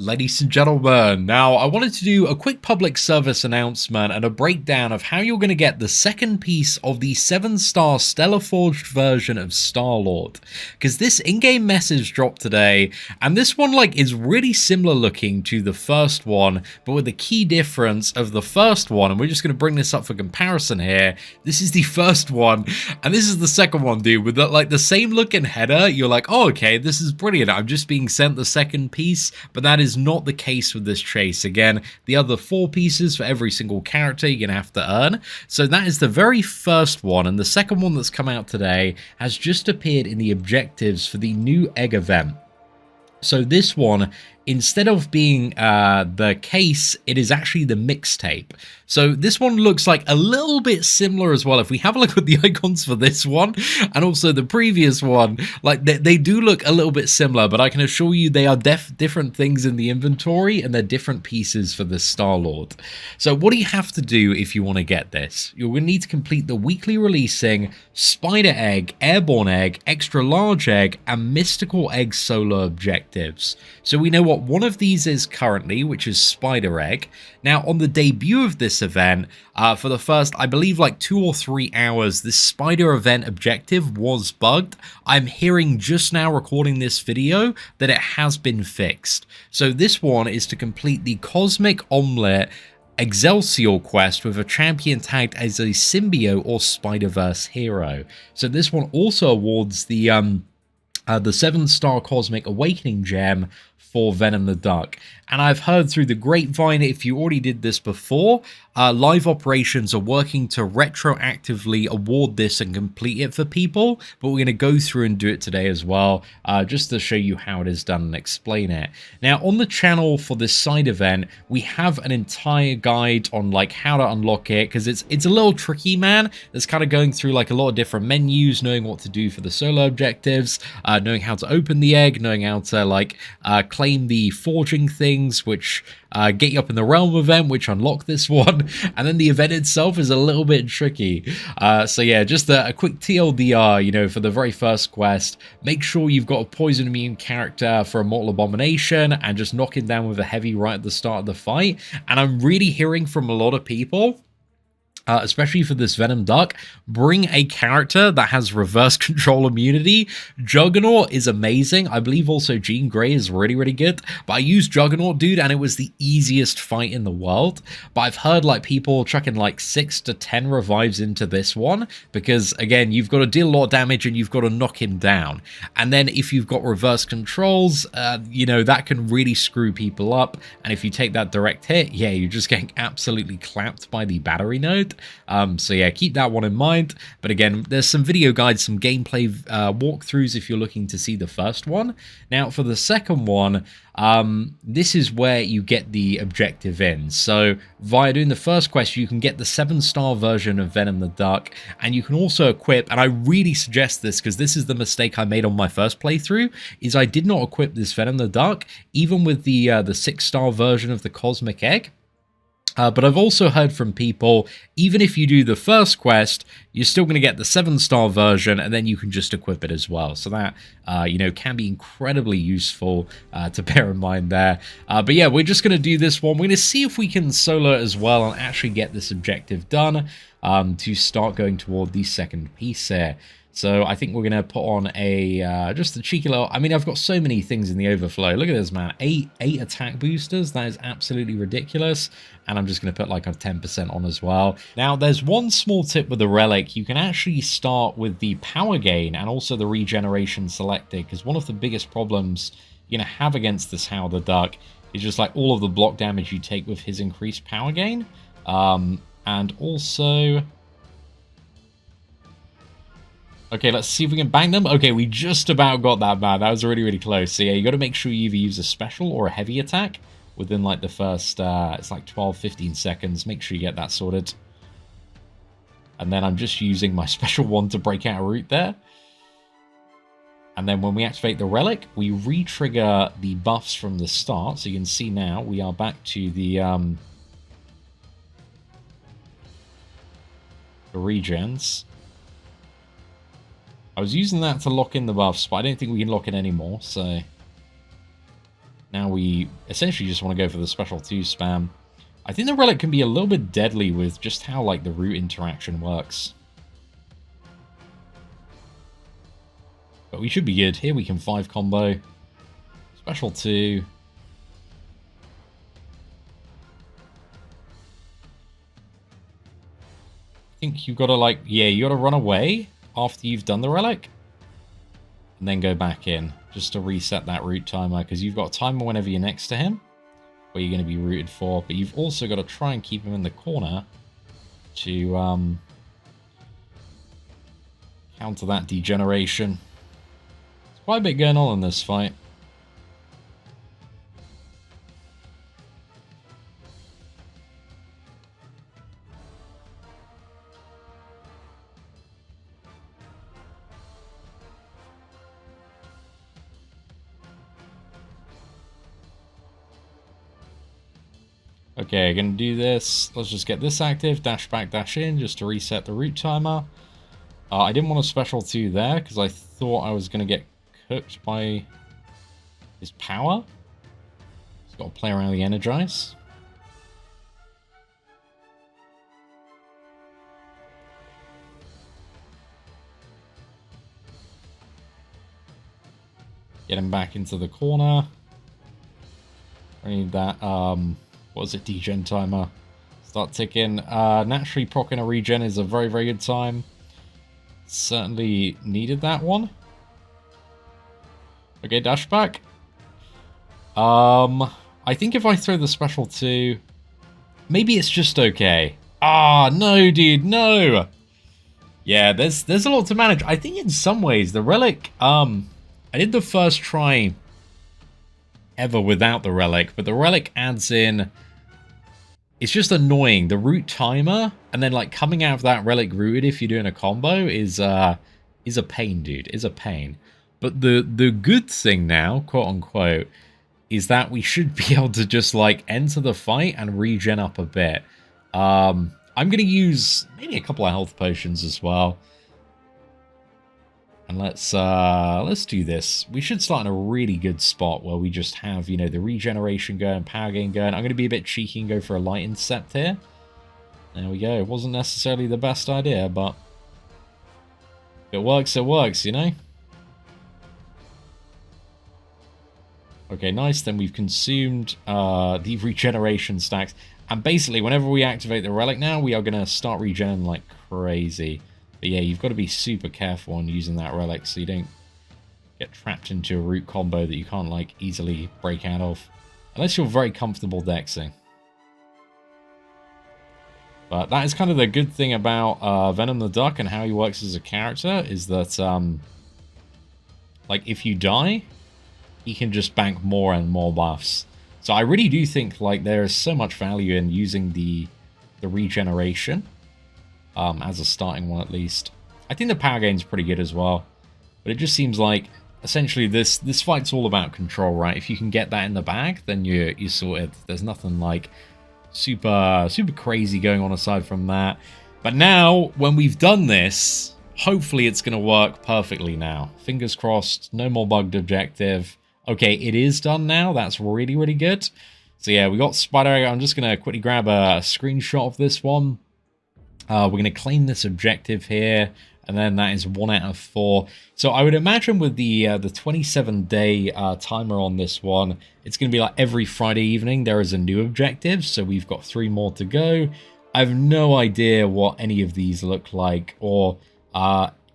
Ladies and gentlemen, now I wanted to do a quick public service announcement and a breakdown of how you're going to get the second piece of the 7-star Stellar Forged version of Starlord. Because this in-game message dropped today, and this one is really similar looking to the first one, but with the key difference of the first one, and we're just going to bring this up for comparison here. This is the first one, and this is the second one, dude, with the same looking header. You're like, oh, okay, this is brilliant. I'm just being sent the second piece, but that is not the case with this chase. Again, the other 4 pieces for every single character you're gonna have to earn. So that is the very first one, and the second one that's come out today has just appeared in the objectives for the new egg event. So this one, instead of being the case, it is actually the mixtape. So this one looks like a little bit similar as well. If we have a look at the icons for this one and also the previous one, they do look a little bit similar, but I can assure you they are different things in the inventory, and they're different pieces for this Starlord. So what do you have to do if you want to get this? You're going to need to complete the weekly releasing Spider Egg, Airborne Egg, Extra Large Egg, and Mystical Egg solo objectives. So we know what one of these is currently, which is Spider Egg. Now, on the debut of this event, for the first, I believe, 2 or 3 hours, this Spider event objective was bugged. I'm hearing just now, recording this video, that it has been fixed. So this one is to complete the Cosmic Omelette Excelsior quest with a champion tagged as a symbiote or Spider-Verse hero. So this one also awards the 7-star Cosmic Awakening gem for Venom the Duck. And I've heard through the grapevine, if you already did this before, live operations are working to retroactively award this and complete it for people, but we're going to go through and do it today as well, just to show you how it is done and explain it. Now, on the channel for this side event, we have an entire guide on how to unlock it, because it's a little tricky, man. It's kind of going through a lot of different menus, knowing what to do for the solo objectives, knowing how to open the egg, knowing how to claim the forging things, which get you up in the realm event, which unlock this one, and then the event itself is a little bit tricky. So yeah, just a quick TLDR, for the very first quest, make sure you've got a poison immune character for Immortal Abomination, and just knock him down with a heavy right at the start of the fight. And I'm really hearing from a lot of people, especially for this Venom Duck, bring a character that has reverse control immunity. Juggernaut is amazing. I believe also Jean Grey is really, really good. But I used Juggernaut, dude, and it was the easiest fight in the world. But I've heard people chucking 6 to 10 revives into this one, because again, you've got to deal a lot of damage and you've got to knock him down. And then if you've got reverse controls, that can really screw people up. And if you take that direct hit, yeah, you're just getting absolutely clapped by the battery node. So yeah, keep that one in mind. But again, there's some video guides, some gameplay walkthroughs if you're looking to see the first one. Now, for the second one, this is where you get the objective in. So via doing the first quest, you can get the 7-star version of Venom the Duck, and you can also equip, and I really suggest this because this is the mistake I made on my first playthrough, is I did not equip this Venom the Duck even with the 6-star version of the Cosmic Egg. But I've also heard from people, even if you do the first quest, you're still going to get the 7-star version, and then you can just equip it as well. So that, can be incredibly useful to bear in mind there. But yeah, we're just going to do this one. We're going to see if we can solo it as well and actually get this objective done to start going toward the second piece here. So I think we're going to put on just a cheeky little... I mean, I've got so many things in the overflow. Look at this, man. 8 attack boosters. That is absolutely ridiculous. And I'm just going to put a 10% on as well. Now, there's one small tip with the relic. You can actually start with the power gain and also the regeneration selected, because one of the biggest problems you're going to have against this Howler Duck is just all of the block damage you take with his increased power gain. And also... Okay, let's see if we can bang them. Okay, we just about got that, man. That was really, really close. So yeah, you got to make sure you either use a special or a heavy attack within the first, it's 12, 15 seconds. Make sure you get that sorted. And then I'm just using my special one to break out a route there. And then when we activate the relic, we re-trigger the buffs from the start. So you can see now we are back to the regens. I was using that to lock in the buffs, but I don't think we can lock it anymore, so... Now we essentially just want to go for the special 2 spam. I think the relic can be a little bit deadly with just how, like, the root interaction works. But we should be good. Here we can 5 combo. Special 2. I think you've got to, like, yeah, you got to run away after you've done the relic. And then go back in, just to reset that root timer, because you've got a timer whenever you're next to him, where you're going to be rooted for, but you've also got to try and keep him in the corner to counter that degeneration. There's quite a bit going on in this fight. Okay, gonna do this. Let's just get this active. Dash back, dash in, just to reset the root timer. I didn't want a special 2 there, because I thought I was gonna get cooked by his power. Just gotta play around the energize. Get him back into the corner. I need that, what was it, degen timer. Start ticking. Naturally proccing a regen is a very, very good time. Certainly needed that one. Okay, dash back. I think if I throw the special 2, maybe it's just okay. Ah, no, dude, no. Yeah, there's a lot to manage. I think in some ways the relic, I did the first try ever without the relic, but the relic adds in, it's just annoying. The root timer, and then like coming out of that relic rooted if you're doing a combo is a pain, dude. Is a pain. But the good thing now, quote unquote, is that we should be able to just like enter the fight and regen up a bit. I'm gonna use maybe a couple of health potions as well. And let's do this. We should start in a really good spot where we just have, you know, the regeneration going, power gain going. I'm going to be a bit cheeky and go for a light incept here. There we go. It wasn't necessarily the best idea, but if it works, you know? Okay, nice. Then we've consumed the regeneration stacks. And basically, whenever we activate the relic now, we are going to start regenerating like crazy. But yeah, you've got to be super careful on using that relic so you don't get trapped into a root combo that you can't like easily break out of. Unless you're very comfortable dexing. But that is kind of the good thing about Venom the Duck and how he works as a character, is that like if you die, he can just bank more and more buffs. So I really do think like there is so much value in using the regeneration. As a starting one, at least. I think the power gain's pretty good as well. But it just seems like, essentially, this fight's all about control, right? If you can get that in the bag, then you're sorted. There's nothing, like, super crazy going on aside from that. But now, when we've done this, hopefully it's going to work perfectly now. Fingers crossed, no more bugged objective. Okay, it is done now. That's really, really good. So yeah, we got Spider Egg. I'm just going to quickly grab a screenshot of this one. We're going to claim this objective here, and then that is 1 out of 4. So I would imagine with the 27-day timer on this one, it's going to be like every Friday evening there is a new objective, so we've got 3 more to go. I have no idea what any of these look like, or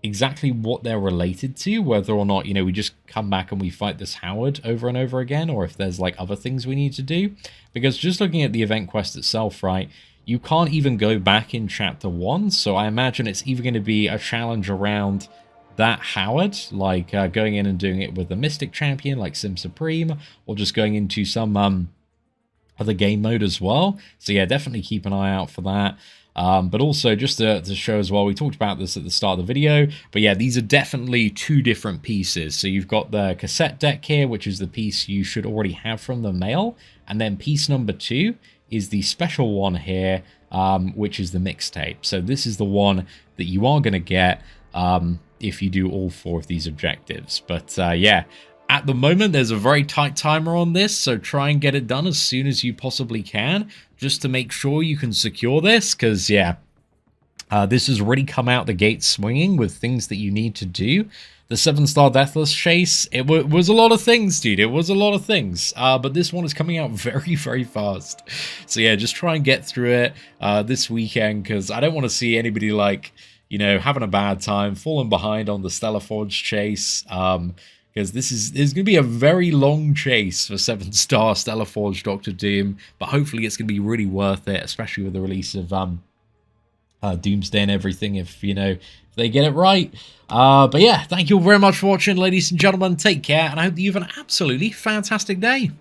exactly what they're related to, whether or not, you know, we just come back and we fight this Howard over and over again, or if there's like other things we need to do. Because just looking at the event quest itself, right, you can't even go back in Chapter 1, so I imagine it's either going to be a challenge around that Howard, like going in and doing it with the Mystic Champion, like Sim Supreme, or just going into some other game mode as well. So yeah, definitely keep an eye out for that. But also, just to show as well, we talked about this at the start of the video, but yeah, these are definitely 2 different pieces. So you've got the cassette deck here, which is the piece you should already have from the mail, and then piece number 2 is the special one here, which is the mixtape. So this is the one that you are going to get if you do all 4 of these objectives. But yeah, At the moment, there's a very tight timer on this, so try and get it done as soon as you possibly can, just to make sure you can secure this, because, yeah, this has already come out the gate swinging with things that you need to do. The 7-star Deathless Chase, it was a lot of things, dude. It was a lot of things. But this one is coming out very, very fast. So yeah, just try and get through it this weekend, because I don't want to see anybody, like, you know, having a bad time, falling behind on the Stellar Forge chase. Because there's going to be a very long chase for 7-star Stellar Forge Doctor Doom. But hopefully it's going to be really worth it, especially with the release of Doomsday and everything, if, you know, if they get it right. But yeah, thank you all very much for watching, ladies and gentlemen. Take care, and I hope that you have an absolutely fantastic day.